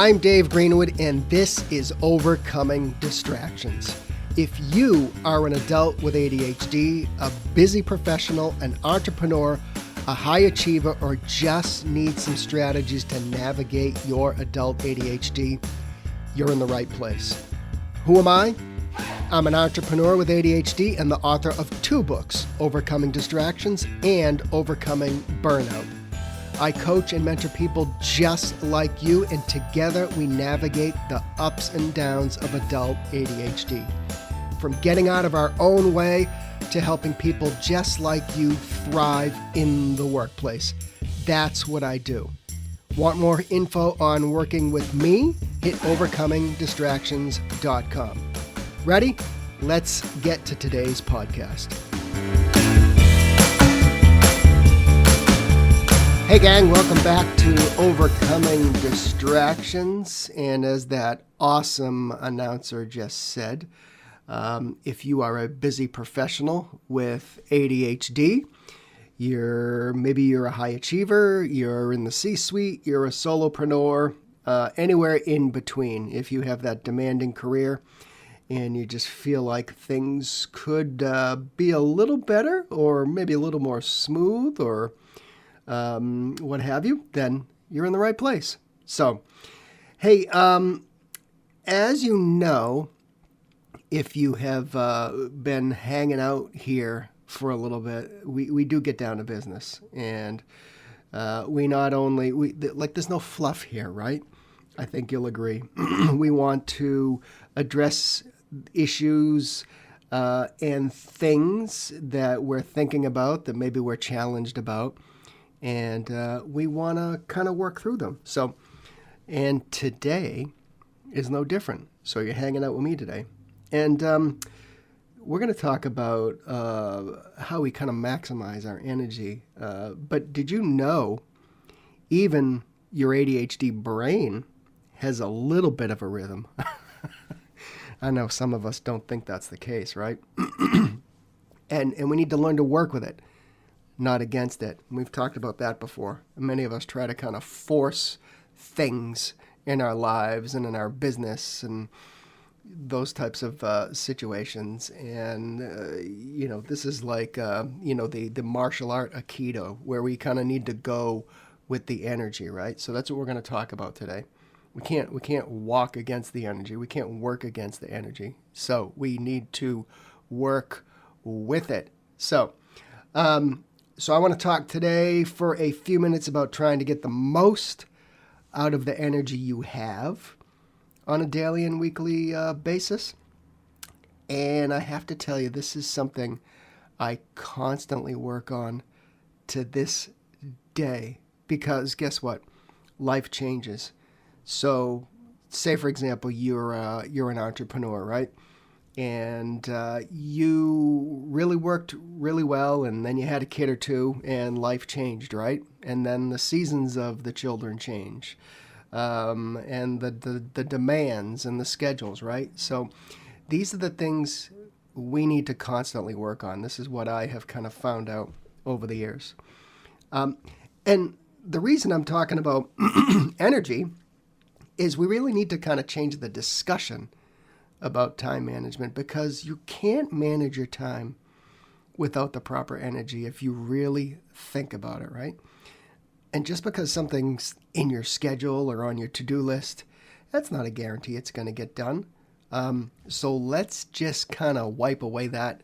I'm Dave Greenwood, and this is Overcoming Distractions. If you are an adult with ADHD, a busy professional, an entrepreneur, a high achiever, or just need some strategies to navigate your adult ADHD, you're in the right place. Who am I? I'm an entrepreneur with ADHD and the author of 2 books, Overcoming Distractions and Overcoming Burnout. I coach and mentor people just like you, and together we navigate the ups and downs of adult ADHD. From getting out of our own way to helping people just like you thrive in the workplace. That's what I do. Want more info on working with me? Hit overcomingdistractions.com. Ready? Let's get to today's podcast. Hey gang, welcome back to Overcoming Distractions. And as that awesome announcer just said, if you are a busy professional with ADHD, maybe you're a high achiever, you're in the C-suite, you're a solopreneur, anywhere in between. If you have that demanding career and you just feel like things could be a little better or maybe a little more smooth or what have you, then you're in the right place. So, hey, as you know, if you have been hanging out here for a little bit, we do get down to business. And we not only, there's no fluff here, right? I think you'll agree. We want to address issues and things that we're thinking about, that maybe we're challenged about. And we want to kind of work through them. So, and today is no different. So you're hanging out with me today. And we're going to talk about how we kind of maximize our energy. But did you know even your ADHD brain has a little bit of a rhythm? I know some of us don't think that's the case, right? And we need to learn to work with it, not against it. We've talked about that before. Many of us try to kind of force things in our lives and in our business and those types of situations. And, this is like, the martial art Aikido, where we kind of need to go with the energy, right? So that's what we're going to talk about today. We can't walk against the energy. We can't work against the energy. So we need to work with it. So I want to talk today for a few minutes about trying to get the most out of the energy you have on a daily and weekly basis. And I have to tell you, this is something I constantly work on to this day, because guess what? Life changes. So say, for example, you're an entrepreneur, right? And you really worked really well, and then you had a kid or two, and life changed, right? And then the seasons of the children change, and the demands and the schedules, right? So these are the things we need to constantly work on. This is what I have kind of found out over the years. And the reason I'm talking about energy is we really need to kind of change the discussion about time management, because you can't manage your time without the proper energy if you really think about it, right? And just because something's in your schedule or on your to-do list, that's not a guarantee it's going to get done. So let's just kind of wipe away that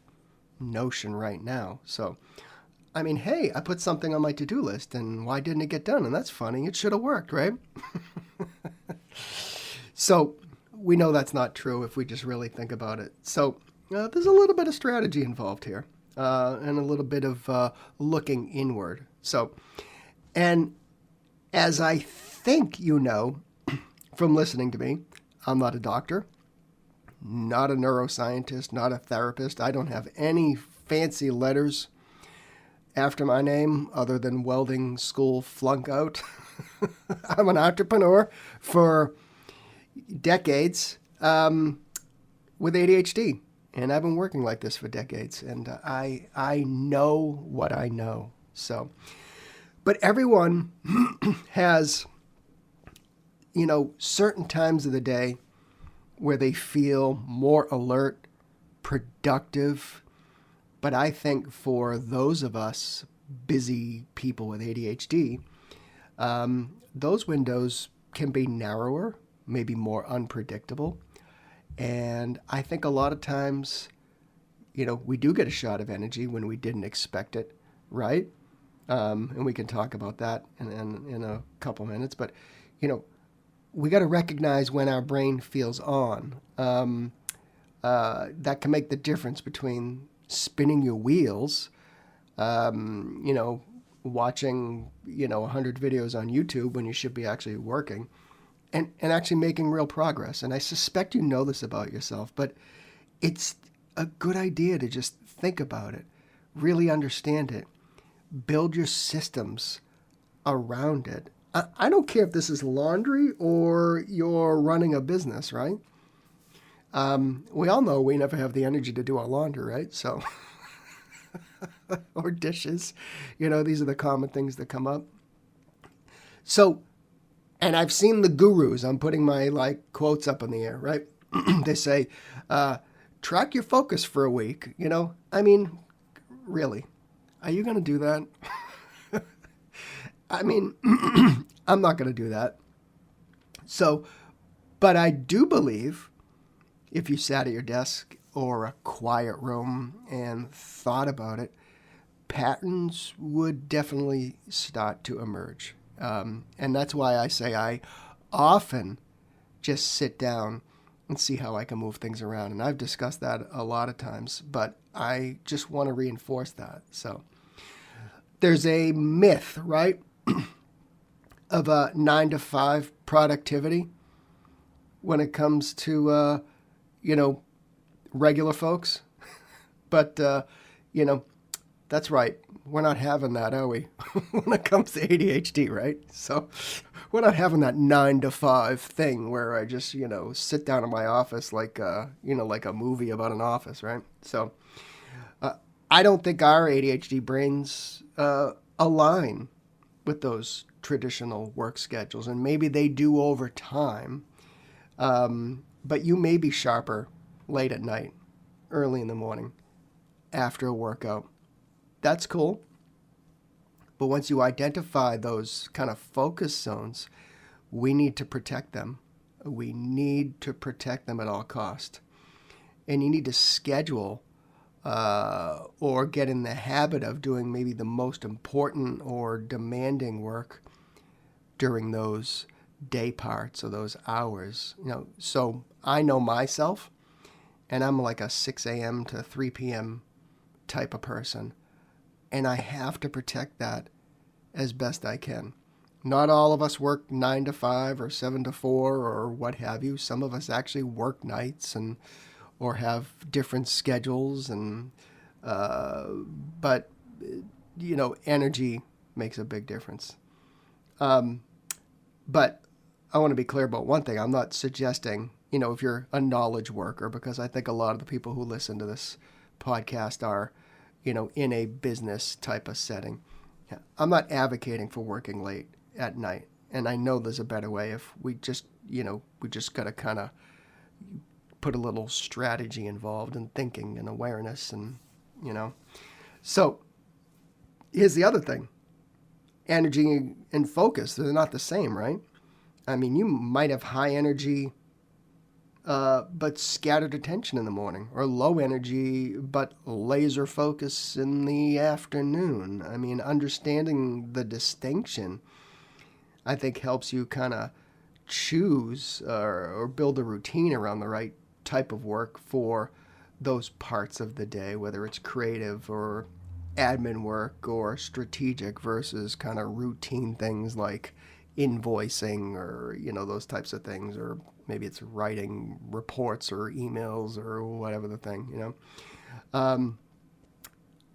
notion right now. So, I mean, hey, I put something on my to-do list, and why didn't it get done? And that's funny. It should have worked, right? So we know that's not true if we just really think about it. So there's a little bit of strategy involved here, and a little bit of looking inward. So, and as I think you know from listening to me, I'm not a doctor, not a neuroscientist, not a therapist. I don't have any fancy letters after my name other than welding school flunk out. I'm an entrepreneur for decades with ADHD, and I've been working like this for decades, and I know what I know. So, but everyone has certain times of the day where they feel more alert, productive. But I think for those of us busy people with ADHD, those windows can be narrower, maybe more unpredictable. And I think a lot of times, we do get a shot of energy when we didn't expect it, right? And we can talk about that in a couple minutes. But, we got to recognize when our brain feels on. That can make the difference between spinning your wheels, watching, 100 videos on YouTube when you should be actually working and actually making real progress. And I suspect you know this about yourself, but it's a good idea to just think about it, really understand it, build your systems around it. I don't care if this is laundry or you're running a business, right? We all know we never have the energy to do our laundry, right? So, or dishes, these are the common things that come up. So, and I've seen the gurus, I'm putting my quotes up in the air, right? They say, track your focus for a week, really, are you going to do that? I'm not going to do that. So, but I do believe if you sat at your desk or a quiet room and thought about it, patterns would definitely start to emerge. And that's why I say I often just sit down and see how I can move things around. And I've discussed that a lot of times, but I just want to reinforce that. So there's a myth, right, of a 9 to 5 productivity when it comes to, regular folks. But, that's right. We're not having that, are we? When it comes to ADHD, right? So we're not having that 9 to 5 thing where I just, sit down in my office like a movie about an office, right? So I don't think our ADHD brains align with those traditional work schedules, and maybe they do over time. But you may be sharper late at night, early in the morning, after a workout. That's cool. But once you identify those kind of focus zones, we need to protect them. We need to protect them at all cost. And you need to schedule or get in the habit of doing maybe the most important or demanding work during those day parts or those hours. So I know myself, and I'm like a 6 a.m. to 3 p.m. type of person. And I have to protect that as best I can. Not all of us work 9 to 5 or 7 to 4 or what have you. Some of us actually work nights or have different schedules. But energy makes a big difference. But I want to be clear about one thing. I'm not suggesting, if you're a knowledge worker, because I think a lot of the people who listen to this podcast are, in a business type of setting. I'm not advocating for working late at night. And I know there's a better way if we just got to kind of put a little strategy involved in thinking and awareness and, So here's the other thing. Energy and focus, they're not the same, right? You might have high energy, but scattered attention in the morning, or low energy, but laser focus in the afternoon. Understanding the distinction, I think, helps you kind of choose or build a routine around the right type of work for those parts of the day, whether it's creative or admin work or strategic versus kind of routine things like invoicing or, those types of things, or maybe it's writing reports or emails or whatever the thing,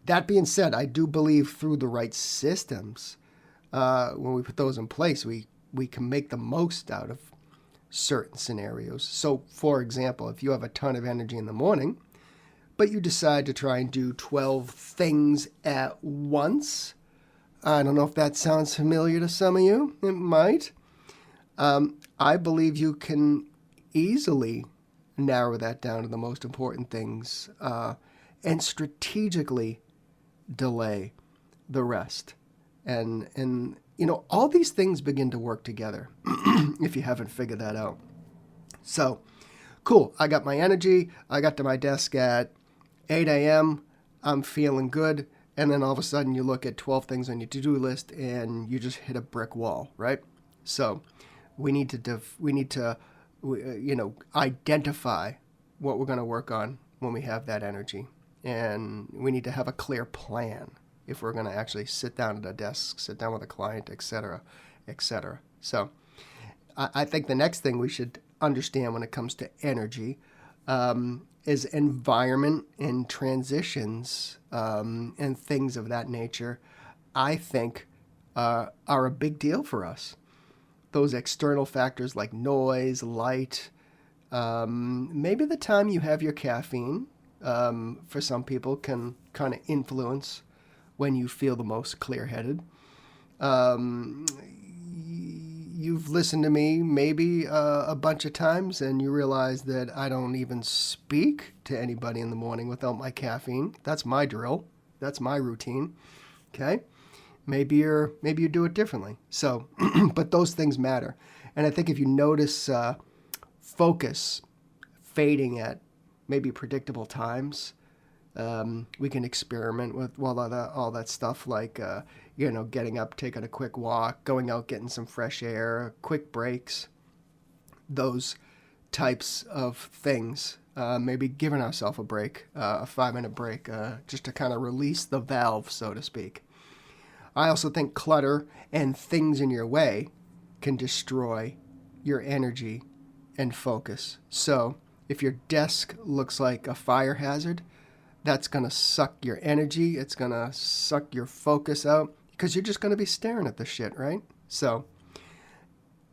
That being said, I do believe through the right systems, when we put those in place, we can make the most out of certain scenarios. So, for example, if you have a ton of energy in the morning, but you decide to try and do 12 things at once, I don't know if that sounds familiar to some of you. It might. I believe you can easily narrow that down to the most important things and strategically delay the rest. And all these things begin to work together if you haven't figured that out. So, cool. I got my energy. I got to my desk at 8 a.m. I'm feeling good. And then all of a sudden you look at 12 things on your to-do list and you just hit a brick wall, right? So we need to identify what we're going to work on when we have that energy. And we need to have a clear plan if we're going to actually sit down at a desk, sit down with a client, etc., etc. So I think the next thing we should understand when it comes to energy is environment and transitions and things of that nature, I think are a big deal for us. Those external factors like noise, light, maybe the time you have your caffeine, for some people can kind of influence when you feel the most clear-headed. You've listened to me maybe a bunch of times and you realize that I don't even speak to anybody in the morning without my caffeine. That's my drill. That's my routine. Okay? Maybe you do it differently. So, but those things matter. And I think if you notice focus fading at maybe predictable times, we can experiment with all that stuff like getting up, taking a quick walk, going out, getting some fresh air, quick breaks, those types of things. Maybe giving ourselves a break, a 5-minute break, just to kind of release the valve, so to speak. I also think clutter and things in your way can destroy your energy and focus. So if your desk looks like a fire hazard, that's going to suck your energy. It's going to suck your focus out because you're just going to be staring at the shit, right? So,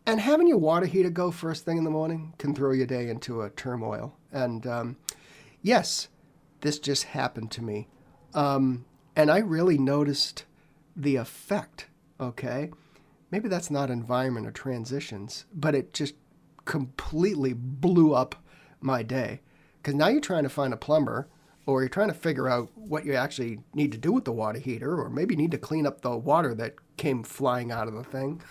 and having your water heater go first thing in the morning can throw your day into a turmoil. And yes, this just happened to me. And I really noticed the effect, okay? Maybe that's not environment or transitions, but it just completely blew up my day. Because now you're trying to find a plumber, or you're trying to figure out what you actually need to do with the water heater, or maybe you need to clean up the water that came flying out of the thing.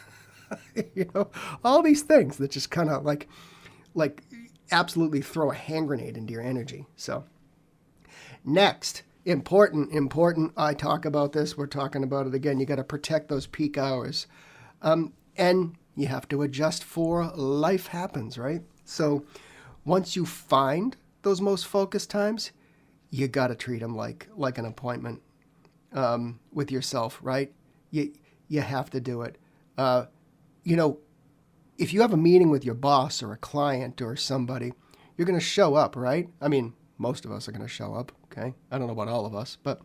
All these things that just kind of like absolutely throw a hand grenade into your energy. So next, important, I talk about this, we're talking about it again, you got to protect those peak hours. And you have to adjust for life happens, right? So once you find those most focused times, you got to treat them like an appointment with yourself, right? You have to do it. If you have a meeting with your boss or a client or somebody, you're going to show up, right? I mean, most of us are going to show up, okay? I don't know about all of us, but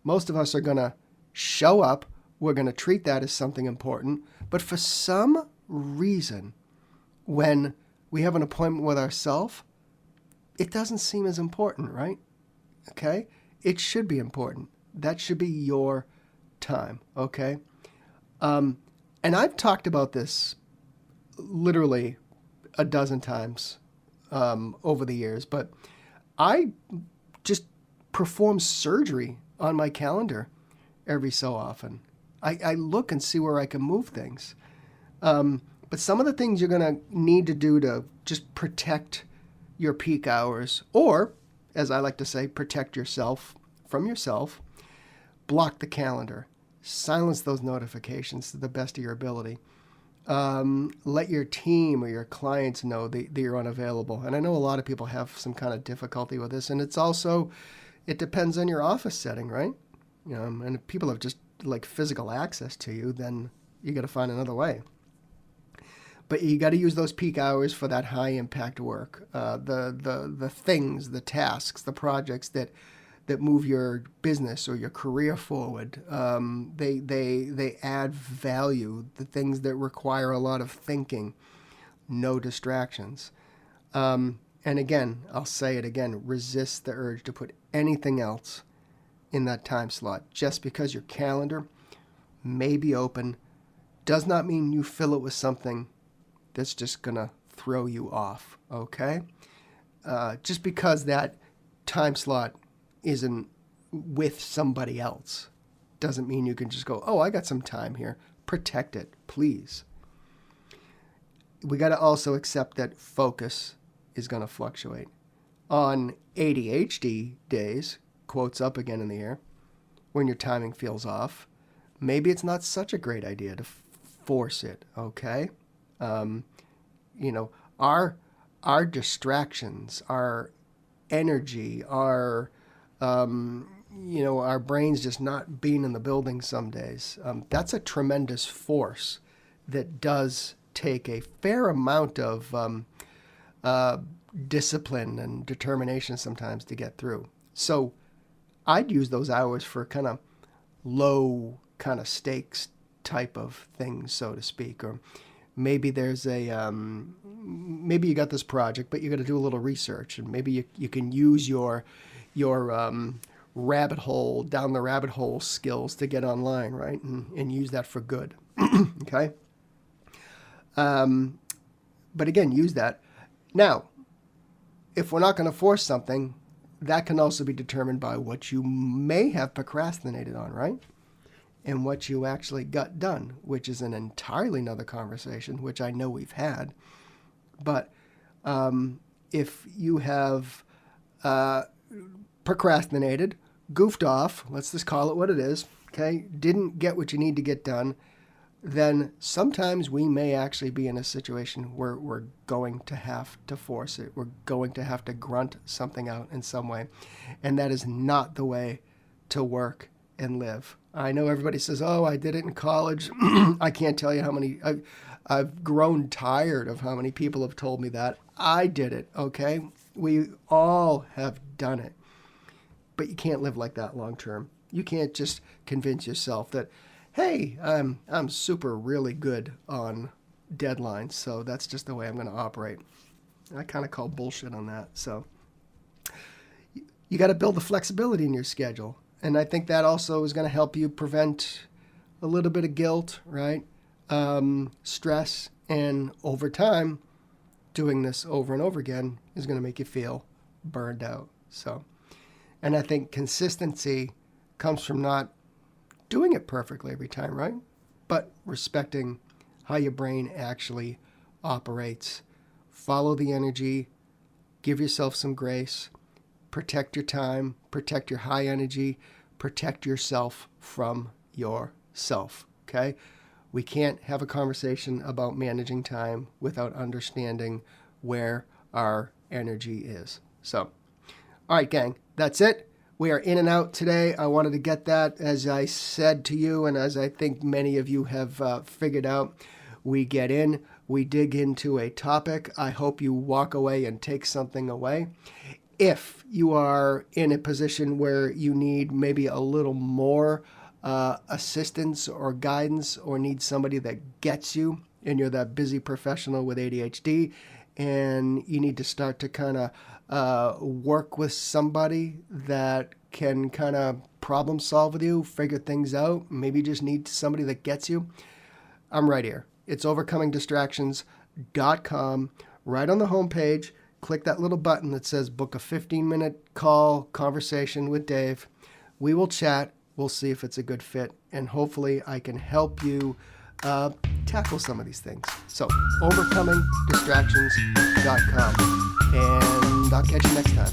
most of us are going to show up. We're going to treat that as something important. But for some reason, when we have an appointment with ourselves, it doesn't seem as important, right? Okay? It should be important. That should be your time, okay? And I've talked about this literally a dozen times over the years, but I just perform surgery on my calendar every so often. I look and see where I can move things. But some of the things you're going to need to do to just protect your peak hours, or, as I like to say, protect yourself from yourself, block the calendar, silence those notifications to the best of your ability. Let your team or your clients know that you're unavailable. And I know a lot of people have some kind of difficulty with this, and it depends on your office setting, right? And if people have just like physical access to you, then you got to find another way. But you got to use those peak hours for that high impact work, the things, the tasks, the projects that move your business or your career forward. They add value. The things that require a lot of thinking, no distractions. And again, I'll say it again: resist the urge to put anything else in that time slot. Just because your calendar may be open does not mean you fill it with something that's just going to throw you off, okay? Just because that time slot isn't with somebody else doesn't mean you can just go, oh, I got some time here. Protect it, please. We got to also accept that focus is going to fluctuate. On ADHD days, quotes up again in the air, when your timing feels off, maybe it's not such a great idea to force it, okay? Our distractions, our energy, our brains just not being in the building some days, that's a tremendous force that does take a fair amount of discipline and determination sometimes to get through. So I'd use those hours for kind of low kind of stakes type of things, so to speak. Or maybe there's maybe you got this project, but you got to do a little research, and maybe you can use your rabbit hole, down the rabbit hole skills to get online, right? And use that for good. Okay. But again, use that. Now, if we're not going to force something, that can also be determined by what you may have procrastinated on, right? And what you actually got done, which is an entirely another conversation, which I know we've had. But if you have procrastinated, goofed off, let's just call it what it is, okay, didn't get what you need to get done, then sometimes we may actually be in a situation where we're going to have to force it. We're going to have to grunt something out in some way. And that is not the way to work and live. I know everybody says, oh, I did it in college. I can't tell you how many, I've grown tired of how many people have told me that. I did it, okay? We all have done it. But you can't live like that long term. You can't just convince yourself that, hey, I'm super really good on deadlines, so that's just the way I'm going to operate. I kind of call bullshit on that. So you got to build the flexibility in your schedule. And I think that also is going to help you prevent a little bit of guilt, right? Stress, and over time, doing this over and over again is going to make you feel burned out. So, and I think consistency comes from not doing it perfectly every time, right? But respecting how your brain actually operates. Follow the energy, give yourself some grace, protect your time, protect your high energy, protect yourself from yourself, okay? We can't have a conversation about managing time without understanding where our energy is. So, all right, gang, that's it. We are in and out today. I wanted to get that, as I said to you, and as I think many of you have figured out, we get in, we dig into a topic. I hope you walk away and take something away. If you are in a position where you need maybe a little more assistance or guidance, or need somebody that gets you, and you're that busy professional with ADHD, and you need to start to kind of work with somebody that can kind of problem solve with you, figure things out, maybe you just need somebody that gets you, I'm right here. It's overcomingdistractions.com. Right on the homepage, click that little button that says book a 15-minute call conversation with Dave. We will chat. We'll see if it's a good fit, and hopefully I can help you tackle some of these things. So, overcomingdistractions.com, and I'll catch you next time.